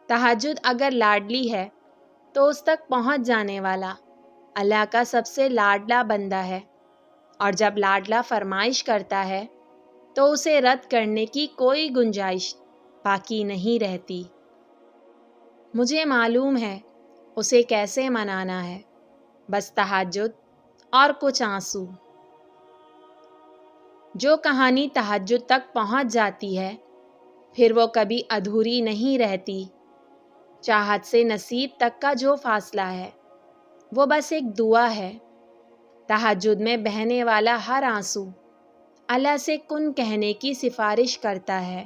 تہجد اگر لاڈلی ہے تو اس تک پہنچ جانے والا اللہ کا سب سے لاڈلا بندہ ہے، اور جب لاڈلا فرمائش کرتا ہے تو اسے رد کرنے کی کوئی گنجائش باقی نہیں رہتی۔ مجھے معلوم ہے اسے کیسے منانا ہے، بس تہجد اور کچھ آنسو۔ جو کہانی تہجد تک پہنچ جاتی ہے پھر وہ کبھی ادھوری نہیں رہتی۔ چاہت سے نصیب تک کا جو فاصلہ ہے وہ بس ایک دعا ہے۔ تہجد میں بہنے والا ہر آنسو اللہ سے کن کہنے کی سفارش کرتا ہے۔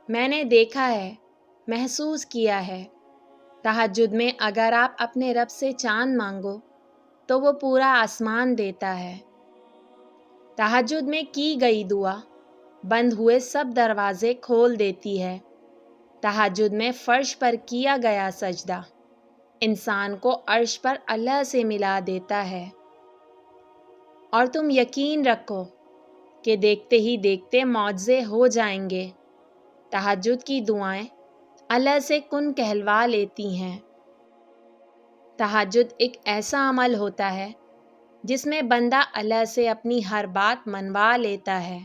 میں نے دیکھا ہے، محسوس کیا ہے، تہجد میں اگر آپ اپنے رب سے چاند مانگو تو وہ پورا آسمان دیتا ہے۔ تہجد میں کی گئی دعا بند ہوئے سب دروازے کھول دیتی ہے۔ تہجد میں فرش پر کیا گیا سجدہ انسان کو عرش پر اللہ سے ملا دیتا ہے۔ اور تم یقین رکھو کہ دیکھتے ہی دیکھتے معجزے ہو جائیں گے۔ تہجد کی دعائیں اللہ سے کن کہلوا لیتی ہیں۔ تہجد ایک ایسا عمل ہوتا ہے جس میں بندہ اللہ سے اپنی ہر بات منوا لیتا ہے۔